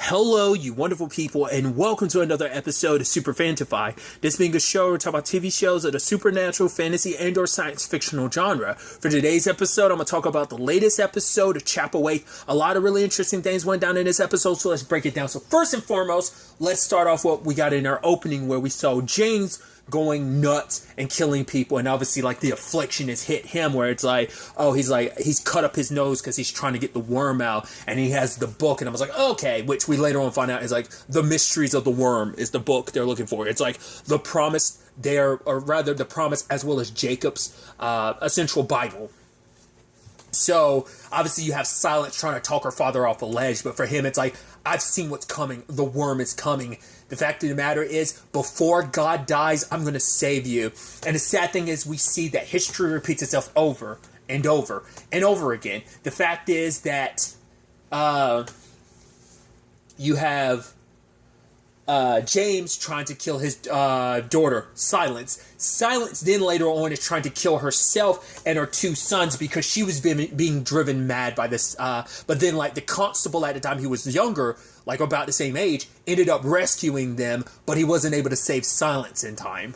Hello, you wonderful people, and welcome to another episode of Super-Fanta-Fi. This being a show where we talk about TV shows of the supernatural, fantasy, and/or science fictional genre. For today's episode, I'm going to talk about the latest episode of Chapelwaite. A lot of really interesting things went down in this episode, so let's break it down. So first and foremost, let's start off what we got in our opening, where we saw James going nuts and killing people, and obviously like the affliction has hit him, where it's like, oh, he's cut up his nose because he's trying to get the worm out, and he has the book, and I was like, okay, which we later on find out is like the mysteries of the worm is the book they're looking for. It's like the promise there, or rather the promise as well as Jacob's essential Bible. So obviously you have Silence trying to talk her father off a ledge, but for him it's like, I've seen what's coming. The worm is coming. The fact of the matter is, before God dies, I'm going to save you. And the sad thing is, we see that history repeats itself over and over and over again. The fact is that you have James trying to kill his daughter, Silence. Silence then later on is trying to kill herself and her two sons because she was being driven mad by this. But then like the constable at the time, he was younger, like about the same age, ended up rescuing them, but he wasn't able to save Silence in time.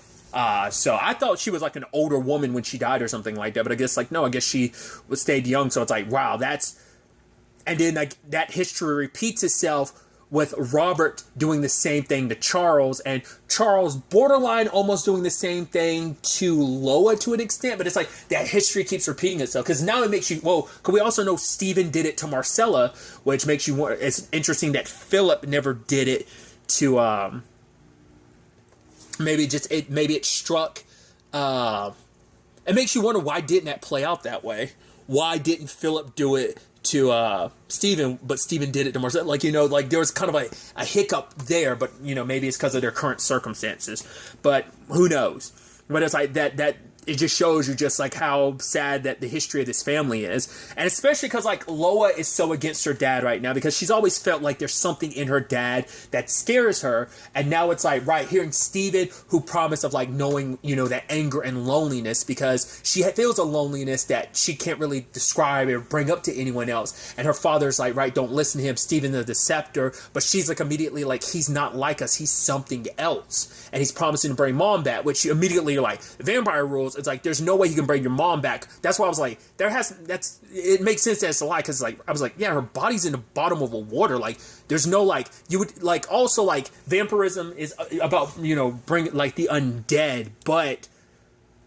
So I thought she was like an older woman when she died or something like that, but I guess like, no, I guess she stayed young. So it's like, wow, and then like that history repeats itself with Robert doing the same thing to Charles, and Charles borderline almost doing the same thing to Loa to an extent, but it's like that history keeps repeating itself, because now it makes you, well, because we also know Stephen did it to Marcella, which makes you wonder, it's interesting that Philip never did it to, maybe it struck, it makes you wonder, why didn't that play out that way? Why didn't Philip do it to Stephen, but Stephen did it to Marcella? Like, you know, like there was kind of a hiccup there, but you know, maybe it's because of their current circumstances, but who knows? But it's like that it just shows you just like how sad that the history of this family is. And especially because like Loa is so against her dad right now, because she's always felt like there's something in her dad that scares her. And now it's like, right, hearing Stephen, who promised of like knowing, you know, that anger and loneliness, because she feels a loneliness that she can't really describe or bring up to anyone else. And her father's like, right, don't listen to him, Stephen the Deceptor. But she's like immediately like, he's not like us, he's something else. And he's promising to bring mom back, which immediately you're like, vampire rules. It's like, there's no way you can bring your mom back. That's why I was like, it makes sense that it's a lie, because like I was like, yeah, her body's in the bottom of a water. Like, there's no like, you would like, also like vampirism is about, you know, bring like the undead, but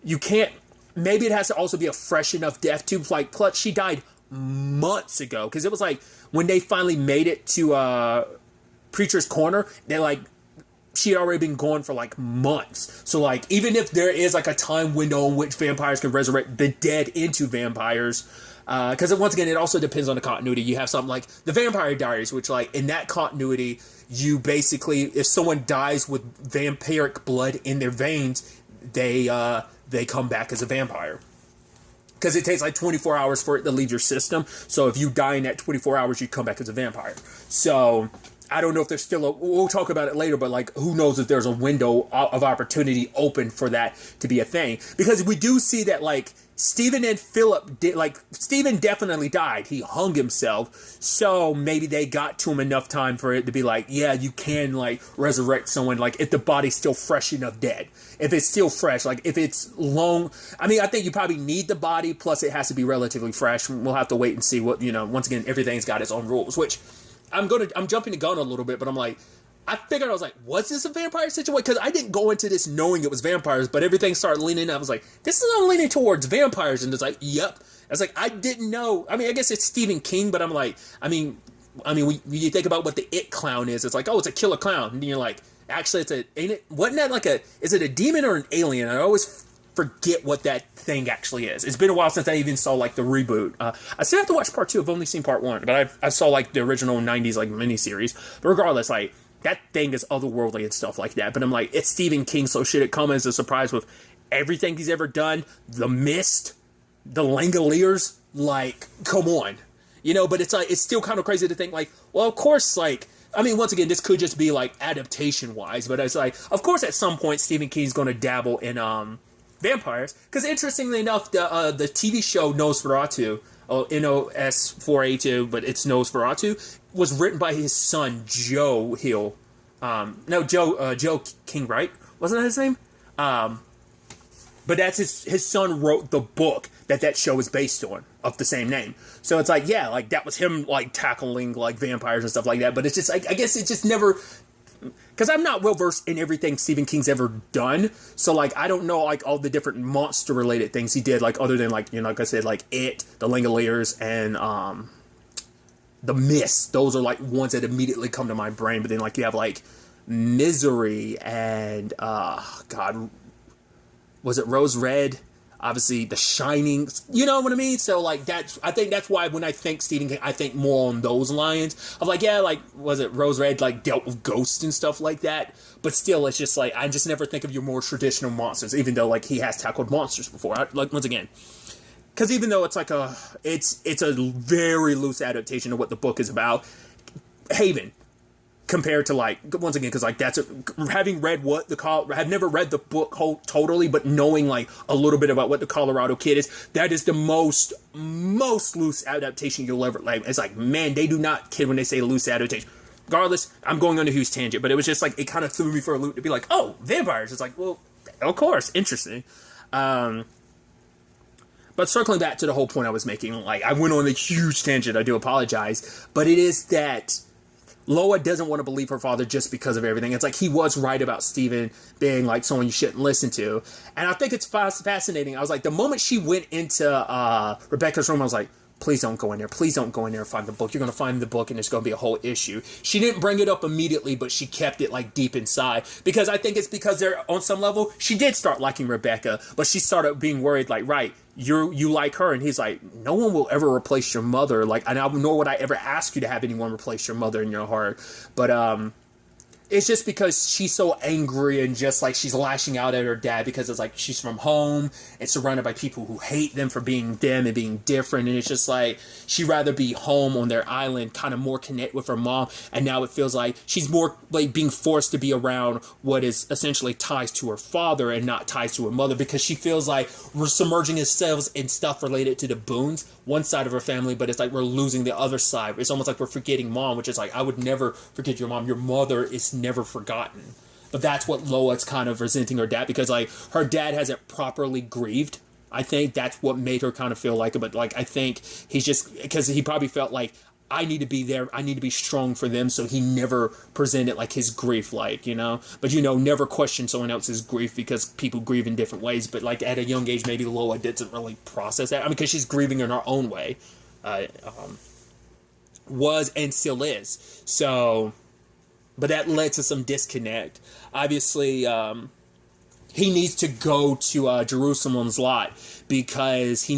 you can't, maybe it has to also be a fresh enough death too. Like, plus she died months ago, because it was like when they finally made it to Preacher's Corner, they like, she had already been gone for like months. So like, even if there is like a time window in which vampires can resurrect the dead into vampires, because once again, it also depends on the continuity. You have something like the Vampire Diaries, which like in that continuity, you basically, if someone dies with vampiric blood in their veins, they come back as a vampire. Because it takes like 24 hours for it to leave your system. So if you die in that 24 hours, you come back as a vampire. So I don't know if there's still we'll talk about it later, but like, who knows if there's a window of opportunity open for that to be a thing. Because we do see that like Stephen and Philip did, like Stephen definitely died. He hung himself. So maybe they got to him enough time for it to be like, yeah, you can like resurrect someone, like if the body's still fresh enough dead. If it's still fresh, like if it's long, I mean, I think you probably need the body, plus it has to be relatively fresh. We'll have to wait and see what, you know, once again, everything's got its own rules, which I'm jumping the gun a little bit, but I'm like, I figured, I was like, was this a vampire situation? Because I didn't go into this knowing it was vampires, but everything started leaning. I was like, this is all leaning towards vampires. And it's like, yep. I was like, I didn't know. I mean, I guess it's Stephen King, but I'm like, I mean, when you think about what the It clown is, it's like, oh, it's a killer clown. And you're like, actually, wasn't that like is it a demon or an alien? I always forget what that thing actually is. It's been a while since I even saw like the reboot. I still have to watch part 2. I've only seen part 1, but I saw like the original 90s like miniseries. But regardless, like that thing is otherworldly and stuff like that. But I'm like, it's Stephen King, so should it come as a surprise with everything he's ever done? The Mist, the Langoliers, like, come on, you know. But it's like, it's still kind of crazy to think like, well, of course, like, I mean, once again, this could just be like adaptation wise, but it's like, of course, at some point Stephen King's going to dabble in vampires. Because interestingly enough, the TV show Nosferatu, NOS4A2, but it's Nosferatu, was written by his son Joe Hill. Joe King, right? Wasn't that his name? But that's his son wrote the book that show is based on, of the same name. So it's like, yeah, like that was him like tackling like vampires and stuff like that. But it's just like, I guess it just never, because I'm not well versed in everything Stephen King's ever done. So like I don't know like all the different monster related things he did, like other than like, you know, like I said, like It, The Langoliers, and The Mist. Those are like ones that immediately come to my brain. But then like you have like Misery and God, was it Rose Red? Obviously, The Shining. You know what I mean? So like I think that's why when I think Stephen King, I think more on those lines of like, yeah, like was it Rose Red like dealt with ghosts and stuff like that? But still, it's just like I just never think of your more traditional monsters, even though like he has tackled monsters before. Like once again. Because even though it's like it's a very loose adaptation of what the book is about, Haven, compared to like, once again, because like having read I've never read the book totally, but knowing like a little bit about what the Colorado Kid is, that is the most loose adaptation you'll ever like. It's like, man, they do not kid when they say loose adaptation. Regardless, I'm going on a huge tangent, but it was just like, it kind of threw me for a loop to be like, oh, vampires. It's like, well, of course, interesting. But circling back to the whole point I was making, like I went on a huge tangent, I do apologize, but it is that Loa doesn't want to believe her father just because of everything. It's like he was right about Steven being like someone you shouldn't listen to. And I think it's fascinating. I was like, the moment she went into Rebecca's room, I was like, please don't go in there. Please don't go in there and find the book. You're going to find the book and it's going to be a whole issue. She didn't bring it up immediately, but she kept it like deep inside. Because I think it's because they're on some level, she did start liking Rebecca, but she started being worried like, right, you like her, and he's like, no one will ever replace your mother, like, and nor would I ever ask you to have anyone replace your mother in your heart. But it's just because she's so angry and just like she's lashing out at her dad because it's like she's from home and surrounded by people who hate them for being them and being different, and it's just like she'd rather be home on their island, kind of more connect with her mom, and now it feels like she's more like being forced to be around what is essentially ties to her father and not ties to her mother, because she feels like we're submerging ourselves in stuff related to the Boones, one side of her family, but it's like we're losing the other side. It's almost like we're forgetting mom, which is like, I would never forget your mom. Your mother is never forgotten. But that's what Loa's kind of resenting her dad, because like her dad hasn't properly grieved. I think that's what made her kind of feel like it. But like I think he's just, because he probably felt like, I need to be there, I need to be strong for them, so he never presented like his grief, like, you know, but you know, never question someone else's grief, because people grieve in different ways. But like at a young age, maybe Loa didn't really process that. I mean, because she's grieving in her own way, was and still is. So, but that led to some disconnect. Obviously, he needs to go to Jerusalem's lot, because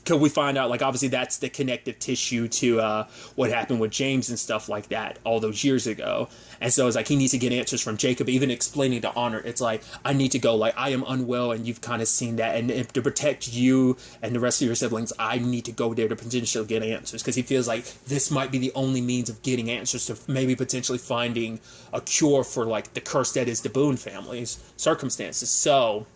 we find out, like, obviously that's the connective tissue to what happened with James and stuff like that all those years ago. And so it's like he needs to get answers from Jacob, even explaining to Honor, it's like, I need to go, like, I am unwell, and you've kind of seen that, and if, to protect you and the rest of your siblings, I need to go there to potentially get answers, because he feels like this might be the only means of getting answers to maybe potentially finding a cure for, like, the curse that is the Boone family's circumstances. So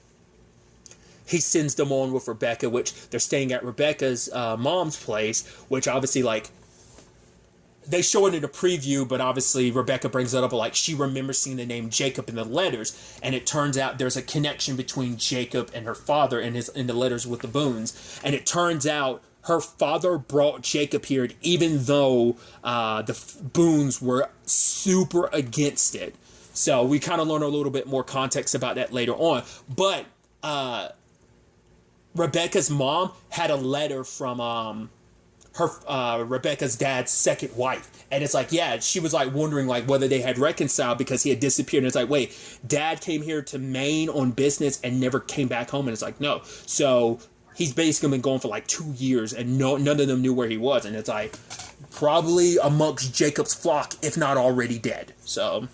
he sends them on with Rebecca, which they're staying at Rebecca's mom's place, which obviously, like, they show it in a preview, but obviously Rebecca brings it up, like, she remembers seeing the name Jacob in the letters, and it turns out there's a connection between Jacob and her father in the letters with the Boones, and it turns out her father brought Jacob here, even though the Boones were super against it. So we kind of learn a little bit more context about that later on, but Rebecca's mom had a letter from Rebecca's dad's second wife, and it's like, yeah, she was like wondering like whether they had reconciled, because he had disappeared, and it's like, wait, dad came here to Maine on business and never came back home, and it's like, no, so he's basically been gone for like 2 years, and none of them knew where he was, and it's like probably amongst Jacob's flock, if not already dead. So,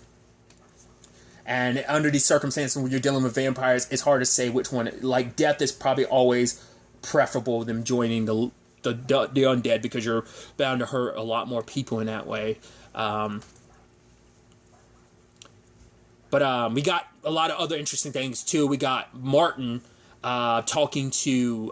and under these circumstances, when you're dealing with vampires, it's hard to say which one. Like, death is probably always preferable than joining the undead, because you're bound to hurt a lot more people in that way. But we got a lot of other interesting things too. We got Martin, talking to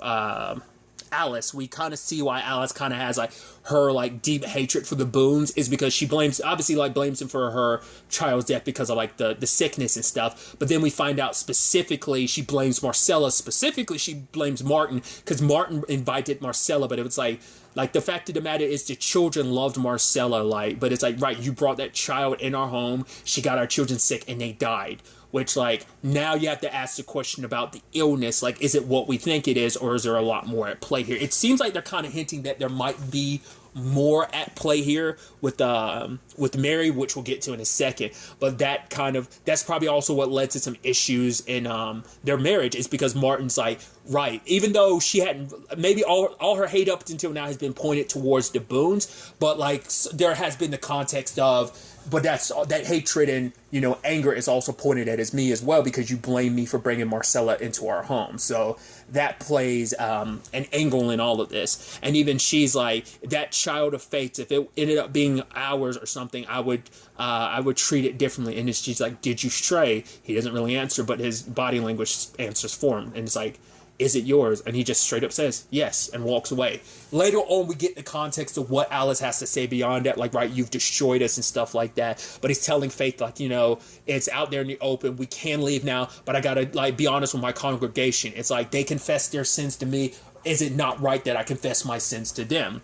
Alice, we kind of see why Alice kind of has like her like deep hatred for the Boones is because she blames him for her child's death because of like the sickness and stuff. But then we find out specifically she blames Marcella. Specifically, she blames Martin because Martin invited Marcella, but it was like the fact of the matter is the children loved Marcella, like, but it's like, right, you brought that child in our home, she got our children sick and they died. Which, like, now you have to ask the question about the illness. Like, is it what we think it is, or is there a lot more at play here? It seems like they're kind of hinting that there might be more at play here with Mary, which we'll get to in a second. But that's probably also what led to some issues in their marriage, is because Martin's like, right, even though she hadn't, maybe all her hate up until now has been pointed towards the Boones, but like there has been the context of, but that hatred and, you know, anger is also pointed at as me as well, because you blame me for bringing Marcella into our home. So that plays an angle in all of this. And even she's like, that child of faith, if it ended up being ours or something, I would treat it differently. And she's like, did you stray? He doesn't really answer, but his body language answers for him. And it's like, is it yours? And he just straight up says yes and walks away. Later on, we get the context of what Alice has to say beyond that, like, right, you've destroyed us and stuff like that. But he's telling Faith, like, you know, it's out there in the open, we can leave now, but I gotta, like, be honest with my congregation. It's like, they confess their sins to me, is it not right that I confess my sins to them?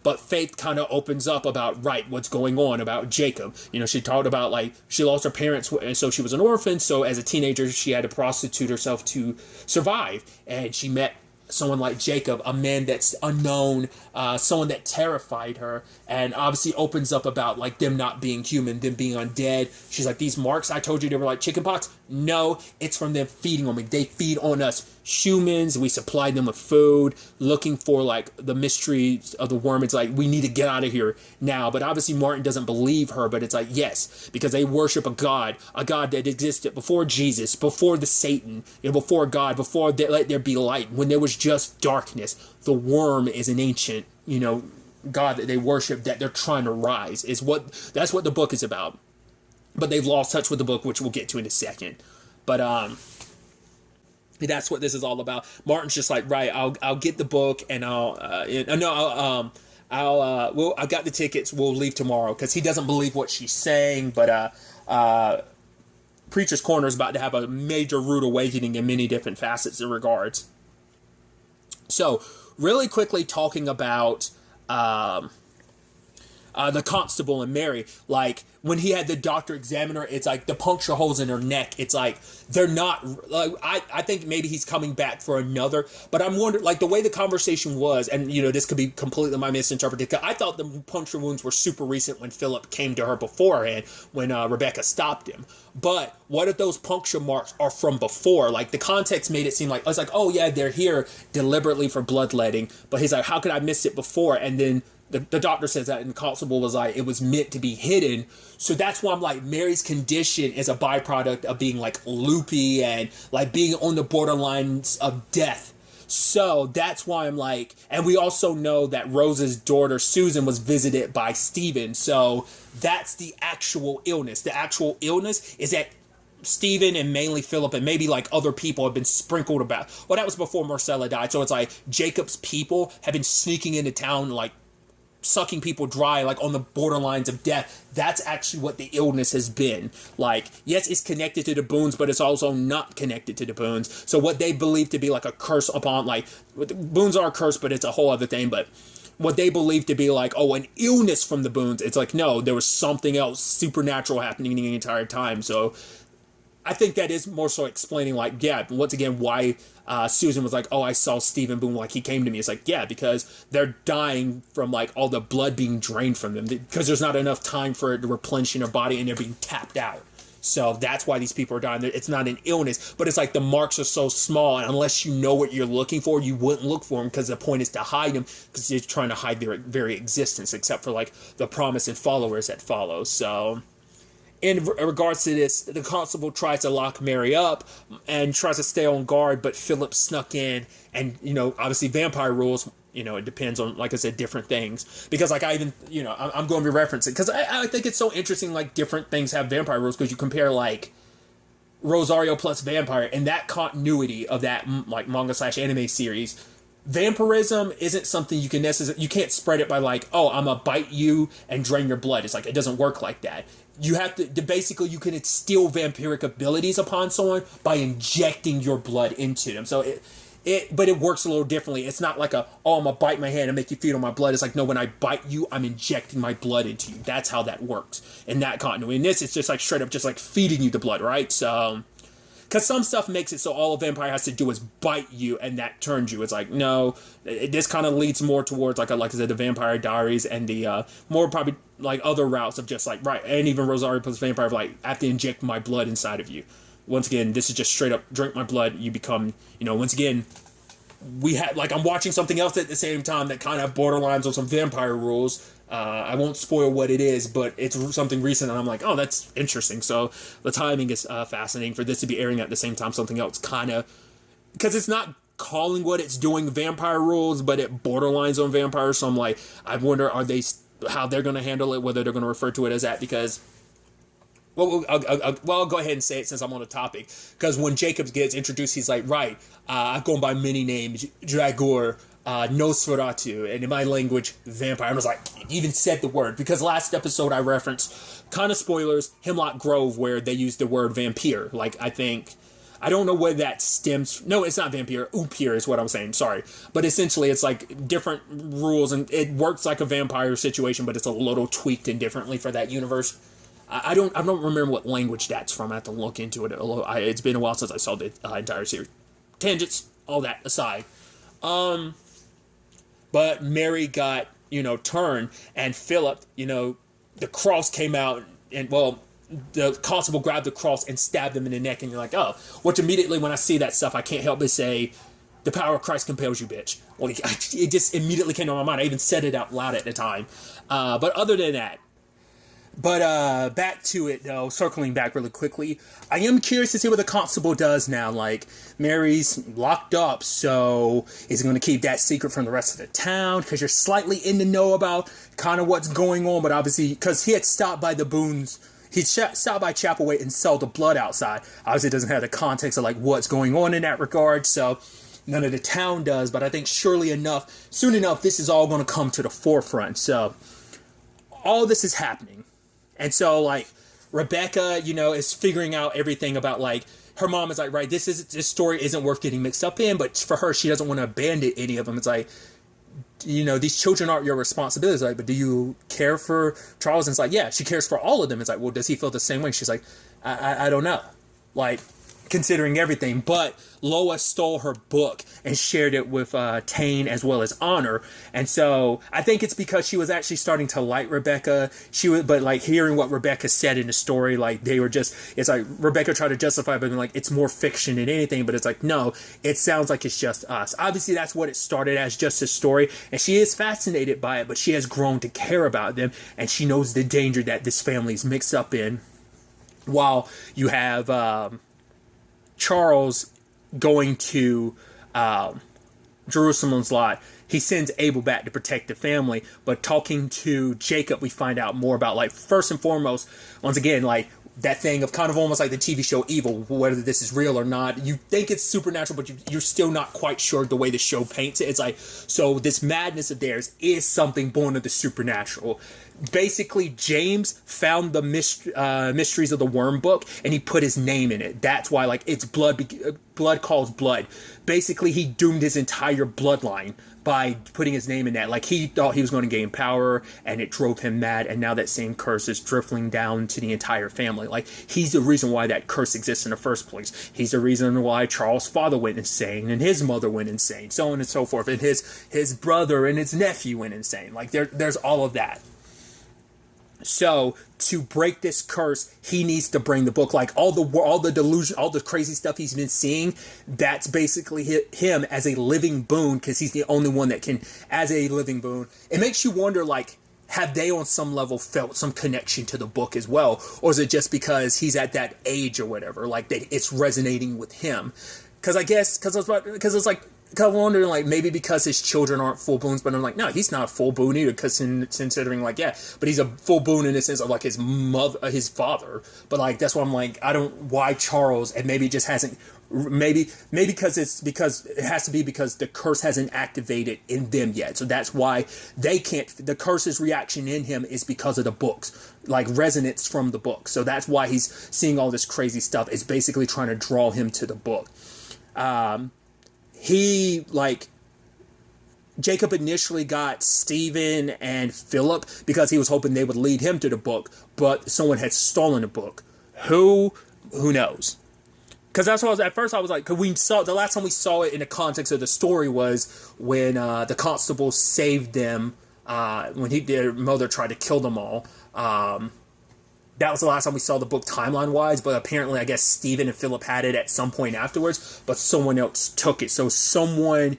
But Faith kind of opens up about, right, what's going on about Jacob. You know, she talked about, like, she lost her parents, and so she was an orphan. So as a teenager, she had to prostitute herself to survive. And she met someone like Jacob, a man that's unknown, someone that terrified her, and obviously opens up about, like, them not being human, them being undead. She's like, these marks, I told you they were like chickenpox. No, it's from them feeding on me. They feed on us humans. We supply them with food, looking for, like, the mysteries of the worm. It's like, we need to get out of here now. But obviously Martin doesn't believe her, but it's like, yes, because they worship a god that existed before Jesus, before the Satan, you know, before God, before let there be light, when there was just darkness. The worm is an ancient, you know, god that they worship, that they're trying to rise, that's what the book is about. But they've lost touch with the book, which we'll get to in a second. But that's what this is all about. Martin's just like, right, I'll get the book, and I got the tickets, we'll leave tomorrow, because he doesn't believe what she's saying. But Preacher's Corner is about to have a major rude awakening in many different facets and regards. So, really quickly talking about the constable and Mary, like, when he had the doctor examine her, it's like the puncture holes in her neck. It's like, they're not, like, I think maybe he's coming back for another, but I'm wondering, like, the way the conversation was, and, you know, this could be completely my misinterpretation. I thought the puncture wounds were super recent when Philip came to her beforehand, when Rebecca stopped him. But what if those puncture marks are from before? Like, the context made it seem like, I was like, oh yeah, they're here deliberately for bloodletting. But he's like, how could I miss it before? And then the doctor says that, and the constable was like, it was meant to be hidden. So that's why I'm like, Mary's condition is a byproduct of being, like, loopy and, like, being on the borderlines of death. So that's why I'm like, and we also know that Rose's daughter Susan was visited by Stephen. So that's the actual illness. The actual illness is that Stephen and mainly Philip and maybe, like, other people have been sprinkled about. Well, that was before Marcella died. So it's like Jacob's people have been sneaking into town, like, sucking people dry, like, on the borderlines of death. That's actually what the illness has been. Like, yes, it's connected to the Boones, but it's also not connected to the Boones. So what they believe to be, like, a curse upon, like, the Boones are a curse, but it's a whole other thing. But what they believe to be, like, oh, an illness from the Boones, it's like, no, there was something else supernatural happening the entire time. So I think that is more so explaining, like, yeah, once again, why Susan was like, oh, I saw Stephen Boone, like, he came to me. It's like, yeah, because they're dying from, like, all the blood being drained from them, because there's not enough time for it to replenish in their body, and they're being tapped out. So that's why these people are dying. It's not an illness, but it's like the marks are so small, and unless you know what you're looking for, you wouldn't look for them, because the point is to hide them, because you're trying to hide their very existence, except for, like, the promise and followers that follow. So in regards to this, the constable tries to lock Mary up and tries to stay on guard, but Philip snuck in, and, you know, obviously vampire rules, you know, it depends on, like I said, different things. Because, like, I even, you know, I'm going to be referencing, because I think it's so interesting, like, different things have vampire rules, because you compare, like, Rosario plus vampire, and that continuity of that like manga slash anime series, vampirism isn't something you can necessarily, you can't spread it by like, oh, I'm gonna bite you and drain your blood. It's like, it doesn't work like that. You have to basically, you can instill vampiric abilities upon someone by injecting your blood into them. So but it works a little differently. It's not like I'm gonna bite my hand and make you feed on my blood. It's like, no, when I bite you, I'm injecting my blood into you. That's how that works in that continuity. In this, it's just like straight up just like feeding you the blood, right? So, because some stuff makes it so all a vampire has to do is bite you, and that turns you. It's like, no, this kind of leads more towards like I said, the Vampire Diaries and the more probably like other routes of just like, right, and even Rosario plus Vampire, like, I have to inject my blood inside of you. Once again, this is just straight up drink my blood. You become, once again, we had like, I'm watching something else at the same time that kind of borderlines on some vampire rules. I won't spoil what it is, but it's something recent, and I'm like, oh, that's interesting. So the timing is fascinating for this to be airing at the same time. Something else kind of, because it's not calling what it's doing vampire rules, but it borderlines on vampires. So I'm like, I wonder how they're going to handle it, whether they're going to refer to it as that, because. Well, I'll go ahead and say it since I'm on the topic. Because when Jacob gets introduced, he's like, right, I've gone by many names, Dragor, Nosferatu, and in my language, vampire. I was like, even said the word. Because last episode I referenced, kind of spoilers, Hemlock Grove, where they used the word vampire. Like, I don't know where that stems. No, it's not vampire. Upir is what I'm saying. Sorry. But essentially, it's like different rules, and it works like a vampire situation, but it's a little tweaked and differently for that universe. I don't remember what language that's from. I have to look into it. It's been a while since I saw the entire series. Tangents, all that aside. But Mary got, turned, and Philip, the cross came out, and, well, the constable grabbed the cross and stabbed him in the neck, and you're like, oh. Which immediately, when I see that stuff, I can't help but say, the power of Christ compels you, bitch. Well, it just immediately came to my mind. I even said it out loud at the time. But other than that, back to it, though, circling back really quickly, I am curious to see what the constable does now. Like, Mary's locked up, so is he going to keep that secret from the rest of the town? Because you're slightly in the know about kind of what's going on, but obviously, because he had stopped by the Boones, he stopped by Chapelwaite and saw the blood outside. Obviously, it doesn't have the context of, like, what's going on in that regard, so none of the town does, but I think soon enough, this is all going to come to the forefront, so all this is happening. And so, like, Rebecca, is figuring out everything about, like, her mom is like, right, this story isn't worth getting mixed up in, but for her, she doesn't want to abandon any of them. It's like, these children aren't your responsibility. It's like, but do you care for Charles? And it's like, yeah, she cares for all of them. It's like, well, does he feel the same way? She's like, I don't know. Like, considering everything, but Loa stole her book and shared it with Tane as well as Honor, and so I think it's because she was actually starting to like Rebecca. But like hearing what Rebecca said in the story, like it's like Rebecca tried to justify it, but like it's more fiction than anything. But it's like, no, it sounds like it's just us. Obviously, that's what it started as, just a story, and she is fascinated by it, but she has grown to care about them, and she knows the danger that this family is mixed up in. While you have Charles going to Jerusalem's Lot, he sends Abel back to protect the family, but talking to Jacob, we find out more about, like, first and foremost, once again, like, that thing of kind of almost like the TV show Evil, whether this is real or not. You think it's supernatural, but you're still not quite sure the way the show paints it. It's like, so this madness of theirs is something born of the supernatural. Basically, James found the mysteries of the Worm book, and he put his name in it. That's why, like, it's blood calls blood. Basically, he doomed his entire bloodline by putting his name in that. Like, he thought he was going to gain power, and it drove him mad, and now that same curse is drifting down to the entire family. Like, he's the reason why that curse exists in the first place. He's the reason why Charles' father went insane, and his mother went insane, so on and so forth, and his brother and his nephew went insane. Like, there's all of that. So to break this curse, he needs to bring the book. Like all the delusion, all the crazy stuff he's been seeing, that's basically him as a living boon, because he's the only one that can, as a living boon. It makes you wonder, like, have they on some level felt some connection to the book as well? Or is it just because he's at that age or whatever, like that it's resonating with him? Because it's like, I'm wondering, like, maybe because his children aren't full boons, but I'm like, no, he's not a full boon either, because considering, like, yeah, but he's a full boon in the sense of, like, his mother, his father, but, like, that's why I'm like, why Charles, and maybe it just hasn't, maybe because it has to be because the curse hasn't activated in them yet, so that's why they can't, the curse's reaction in him is because of the books, like, resonance from the book, so that's why he's seeing all this crazy stuff, it's basically trying to draw him to the book. Jacob initially got Stephen and Philip because he was hoping they would lead him to the book, but someone had stolen the book. Who knows? Because that's what at first I was like, because we saw, the last time we saw it in the context of the story was when the constable saved them, when their mother tried to kill them all. That was the last time we saw the book timeline-wise, but apparently I guess Stephen and Philip had it at some point afterwards, but someone else took it. So someone,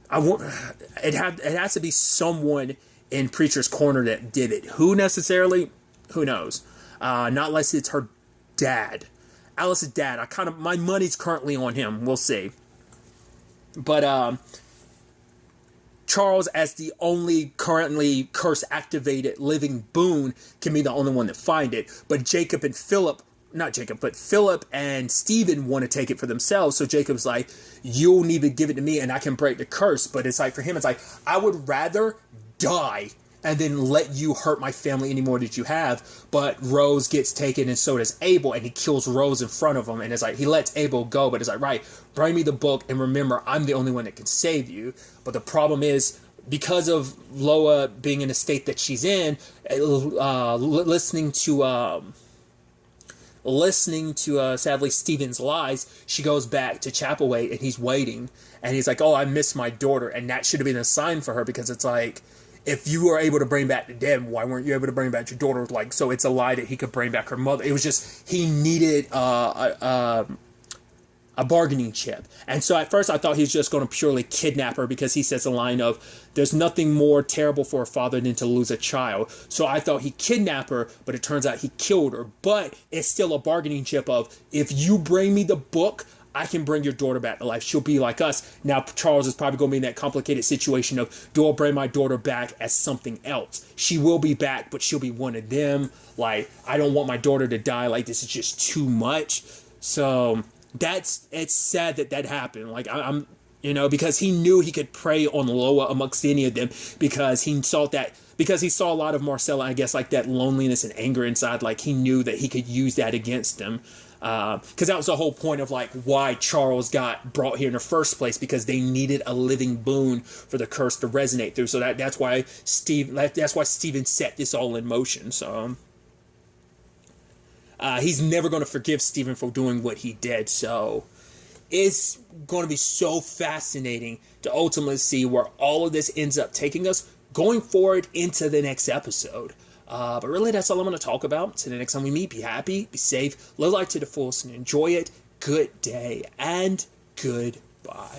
it has to be someone in Preacher's Corner that did it. Who necessarily? Who knows? Not unless it's her dad. Alice's dad. My money's currently on him. We'll see. But, Charles, as the only currently curse-activated living boon, can be the only one to find it. But Philip and Stephen want to take it for themselves. So Jacob's like, you'll need to give it to me and I can break the curse. But it's like, for him, it's like, I would rather die and then let you hurt my family anymore that you have. But Rose gets taken and so does Abel, and he kills Rose in front of him. And it's like, he lets Abel go, but it's like, right, bring me the book, and remember, I'm the only one that can save you. But the problem is, because of Loa being in the state that she's in, listening to sadly Stephen's lies, she goes back to Chapelwaite, and he's waiting. And he's like, oh, I miss my daughter. And that should have been a sign for her, because it's like, if you were able to bring back the dead, why weren't you able to bring back your daughter? Like, so it's a lie that he could bring back her mother. It was just, he needed a bargaining chip. And so at first I thought he was just going to purely kidnap her, because he says the line of, there's nothing more terrible for a father than to lose a child. So I thought he kidnapped her, but it turns out he killed her. But it's still a bargaining chip of, if you bring me the book, I can bring your daughter back to life. She'll be like us. Now, Charles is probably going to be in that complicated situation of, do I bring my daughter back as something else? She will be back, but she'll be one of them. Like, I don't want my daughter to die. Like, this is just too much. So it's sad that happened. Like, I'm because he knew he could prey on Loa amongst any of them, because he saw a lot of Marcella, I guess, like that loneliness and anger inside. Like, he knew that he could use that against them. Because that was the whole point of, like, why Charles got brought here in the first place, because they needed a living boon for the curse to resonate through. So that's why Stephen set this all in motion. So he's never going to forgive Stephen for doing what he did. So it's going to be so fascinating to ultimately see where all of this ends up taking us going forward into the next episode. But really, that's all I'm going to talk about. Till the next time we meet, be happy, be safe, live life to the fullest, and enjoy it. Good day, and goodbye.